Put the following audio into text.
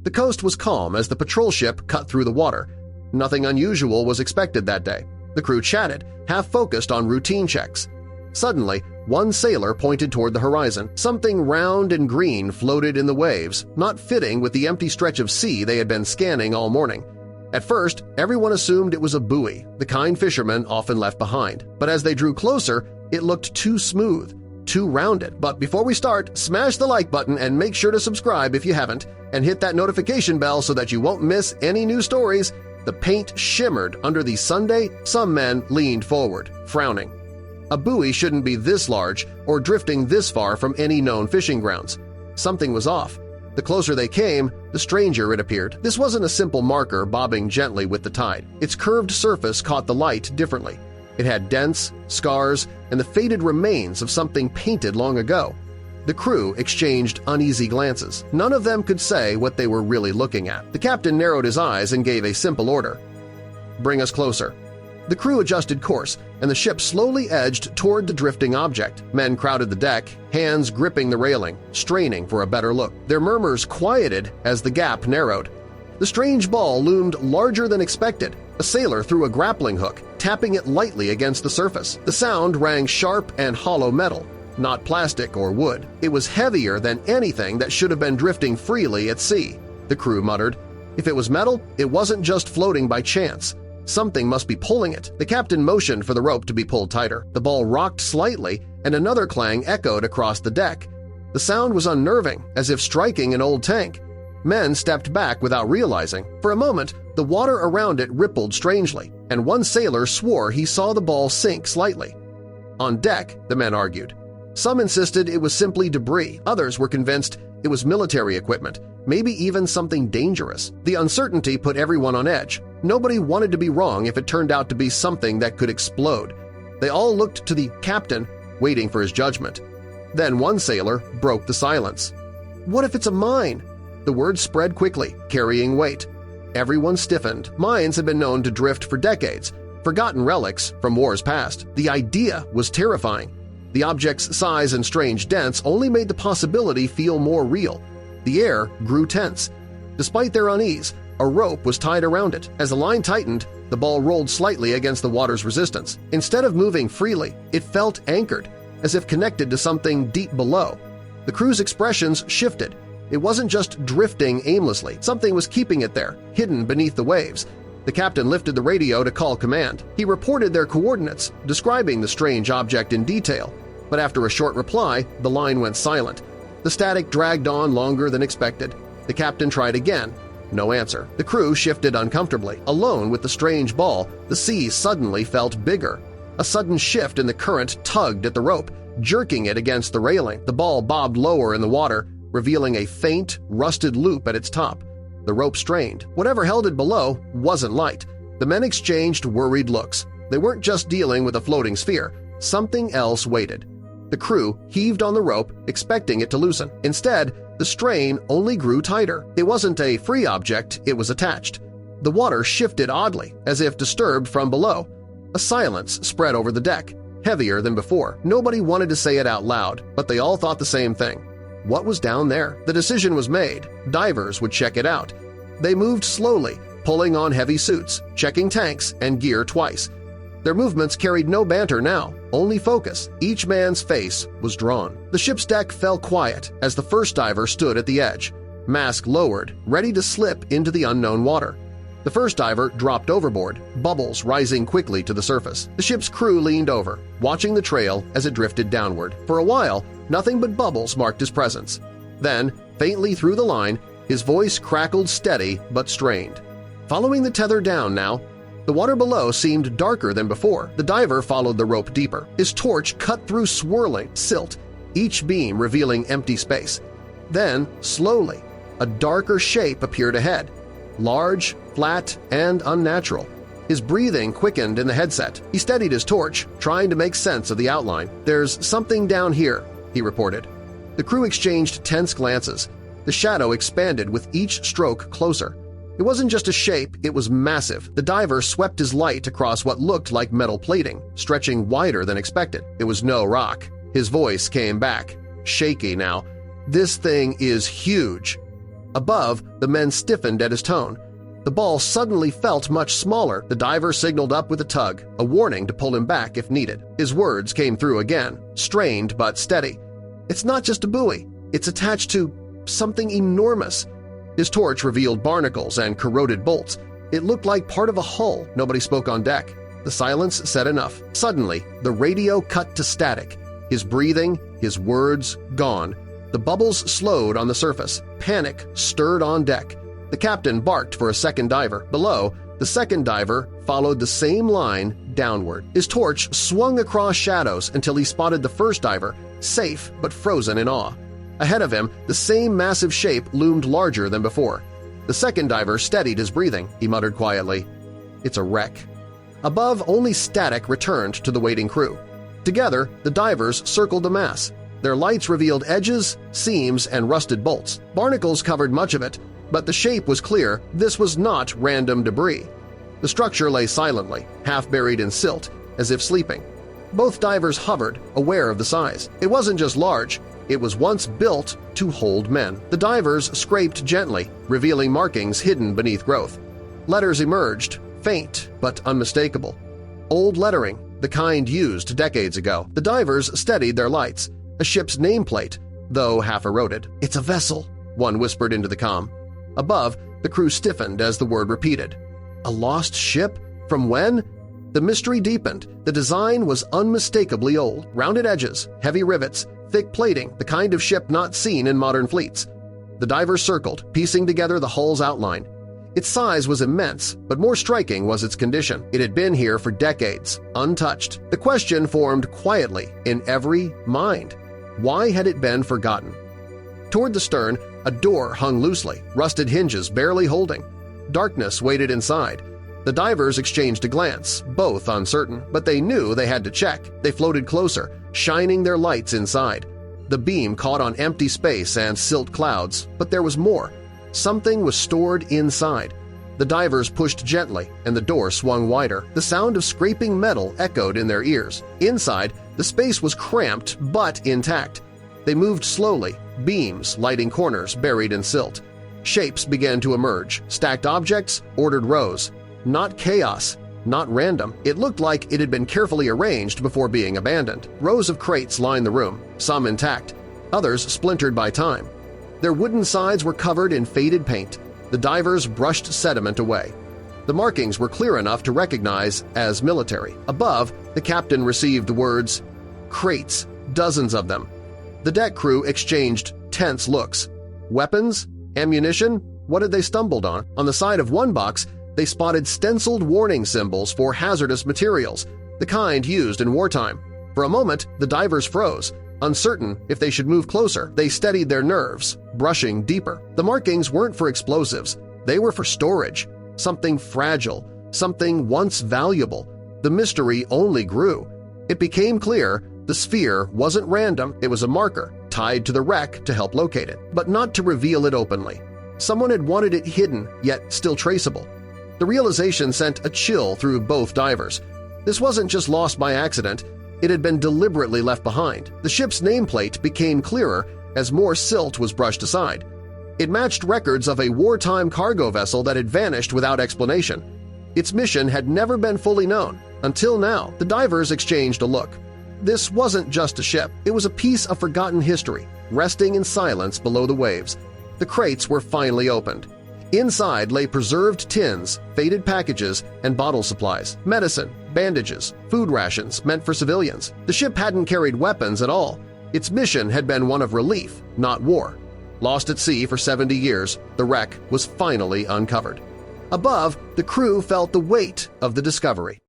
The coast was calm as the patrol ship cut through the water. Nothing unusual was expected that day. The crew chatted, half-focused on routine checks. Suddenly, one sailor pointed toward the horizon. Something round and green floated in the waves, not fitting with the empty stretch of sea they had been scanning all morning. At first, everyone assumed it was a buoy, the kind fishermen often left behind. But as they drew closer, it looked too smooth, too rounded. But before we start, smash the like button and make sure to subscribe if you haven't, and hit that notification bell so that you won't miss any new stories. The paint shimmered under the Sunday. Some men leaned forward, frowning. A buoy shouldn't be this large or drifting this far from any known fishing grounds. Something was off. The closer they came, the stranger it appeared. This wasn't a simple marker bobbing gently with the tide. Its curved surface caught the light differently. It had dents, scars, and the faded remains of something painted long ago. The crew exchanged uneasy glances. None of them could say what they were really looking at. The captain narrowed his eyes and gave a simple order. "Bring us closer." The crew adjusted course, and the ship slowly edged toward the drifting object. Men crowded the deck, hands gripping the railing, straining for a better look. Their murmurs quieted as the gap narrowed. The strange ball loomed larger than expected. A sailor threw a grappling hook, tapping it lightly against the surface. The sound rang sharp and hollow metal, not plastic or wood. It was heavier than anything that should have been drifting freely at sea, the crew muttered. If it was metal, it wasn't just floating by chance. Something must be pulling it. The captain motioned for the rope to be pulled tighter. The ball rocked slightly, and another clang echoed across the deck. The sound was unnerving, as if striking an old tank. Men stepped back without realizing. For a moment, the water around it rippled strangely, and one sailor swore he saw the ball sink slightly. On deck, the men argued. Some insisted it was simply debris. Others were convinced it was military equipment, maybe even something dangerous. The uncertainty put everyone on edge. Nobody wanted to be wrong if it turned out to be something that could explode. They all looked to the captain, waiting for his judgment. Then one sailor broke the silence. "What if it's a mine?" The word spread quickly, carrying weight. Everyone stiffened. Mines had been known to drift for decades, forgotten relics from wars past. The idea was terrifying. The object's size and strange dents only made the possibility feel more real. The air grew tense. Despite their unease, a rope was tied around it. As the line tightened, the ball rolled slightly against the water's resistance. Instead of moving freely, it felt anchored, as if connected to something deep below. The crew's expressions shifted. It wasn't just drifting aimlessly. Something was keeping it there, hidden beneath the waves. The captain lifted the radio to call command. He reported their coordinates, describing the strange object in detail. But after a short reply, the line went silent. The static dragged on longer than expected. The captain tried again. No answer. The crew shifted uncomfortably. Alone with the strange ball, the sea suddenly felt bigger. A sudden shift in the current tugged at the rope, jerking it against the railing. The ball bobbed lower in the water, revealing a faint, rusted loop at its top. The rope strained. Whatever held it below wasn't light. The men exchanged worried looks. They weren't just dealing with a floating sphere. Something else waited. The crew heaved on the rope, expecting it to loosen. Instead, the strain only grew tighter. It wasn't a free object, it was attached. The water shifted oddly, as if disturbed from below. A silence spread over the deck, heavier than before. Nobody wanted to say it out loud, but they all thought the same thing. What was down there? The decision was made. Divers would check it out. They moved slowly, pulling on heavy suits, checking tanks and gear twice. Their movements carried no banter now, only focus. Each man's face was drawn. The ship's deck fell quiet as the first diver stood at the edge, mask lowered, ready to slip into the unknown water. The first diver dropped overboard, bubbles rising quickly to the surface. The ship's crew leaned over, watching the trail as it drifted downward. For a while, nothing but bubbles marked his presence. Then, faintly through the line, his voice crackled steady but strained. Following the tether down now, the water below seemed darker than before. The diver followed the rope deeper. His torch cut through swirling silt, each beam revealing empty space. Then, slowly, a darker shape appeared ahead, large, flat, and unnatural. His breathing quickened in the headset. He steadied his torch, trying to make sense of the outline. "There's something down here," he reported. The crew exchanged tense glances. The shadow expanded with each stroke closer. It wasn't just a shape, it was massive. The diver swept his light across what looked like metal plating, stretching wider than expected. It was no rock. His voice came back, shaky now. "This thing is huge." Above, the men stiffened at his tone. The ball suddenly felt much smaller. The diver signaled up with a tug, a warning to pull him back if needed. His words came through again, strained but steady. "It's not just a buoy. It's attached to something enormous." His torch revealed barnacles and corroded bolts. It looked like part of a hull. Nobody spoke on deck. The silence said enough. Suddenly, the radio cut to static. His breathing, his words, gone. The bubbles slowed on the surface. Panic stirred on deck. The captain barked for a second diver. Below, the second diver followed the same line downward. His torch swung across shadows until he spotted the first diver, safe but frozen in awe. Ahead of him, the same massive shape loomed larger than before. The second diver steadied his breathing. He muttered quietly, "It's a wreck." Above, only static returned to the waiting crew. Together, the divers circled the mass. Their lights revealed edges, seams, and rusted bolts. Barnacles covered much of it, but the shape was clear. This was not random debris. The structure lay silently, half buried in silt, as if sleeping. Both divers hovered, aware of the size. It wasn't just large. It was once built to hold men. The divers scraped gently, revealing markings hidden beneath growth. Letters emerged, faint but unmistakable. Old lettering, the kind used decades ago. The divers steadied their lights. A ship's nameplate, though half eroded. "It's a vessel," one whispered into the comm. Above, the crew stiffened as the word repeated. A lost ship? From when? The mystery deepened. The design was unmistakably old. Rounded edges, heavy rivets, thick plating, the kind of ship not seen in modern fleets. The divers circled, piecing together the hull's outline. Its size was immense, but more striking was its condition. It had been here for decades, untouched. The question formed quietly in every mind. Why had it been forgotten? Toward the stern, a door hung loosely, rusted hinges barely holding. Darkness waited inside. The divers exchanged a glance, both uncertain, but they knew they had to check. They floated closer, shining their lights inside. The beam caught on empty space and silt clouds, but there was more. Something was stored inside. The divers pushed gently, and the door swung wider. The sound of scraping metal echoed in their ears. Inside, the space was cramped but intact. They moved slowly, beams lighting corners buried in silt. Shapes began to emerge, stacked objects, ordered rows. Not chaos, not random. It looked like it had been carefully arranged before being abandoned. Rows of crates lined the room, some intact, others splintered by time. Their wooden sides were covered in faded paint. The divers brushed sediment away. The markings were clear enough to recognize as military. Above, the captain received the words, "Crates, dozens of them." The deck crew exchanged tense looks. Weapons? Ammunition? What had they stumbled on? On the side of one box, they spotted stenciled warning symbols for hazardous materials, the kind used in wartime. For a moment, the divers froze. Uncertain if they should move closer, they steadied their nerves, brushing deeper. The markings weren't for explosives. They were for storage, something fragile, something once valuable. The mystery only grew. It became clear the sphere wasn't random. It was a marker, tied to the wreck to help locate it, but not to reveal it openly. Someone had wanted it hidden, yet still traceable. The realization sent a chill through both divers. This wasn't just lost by accident. It had been deliberately left behind. The ship's nameplate became clearer as more silt was brushed aside. It matched records of a wartime cargo vessel that had vanished without explanation. Its mission had never been fully known. Until now, the divers exchanged a look. This wasn't just a ship. It was a piece of forgotten history, resting in silence below the waves. The crates were finally opened. Inside lay preserved tins, faded packages, and bottle supplies, medicine, bandages, food rations meant for civilians. The ship hadn't carried weapons at all. Its mission had been one of relief, not war. Lost at sea for 70 years, the wreck was finally uncovered. Above, the crew felt the weight of the discovery.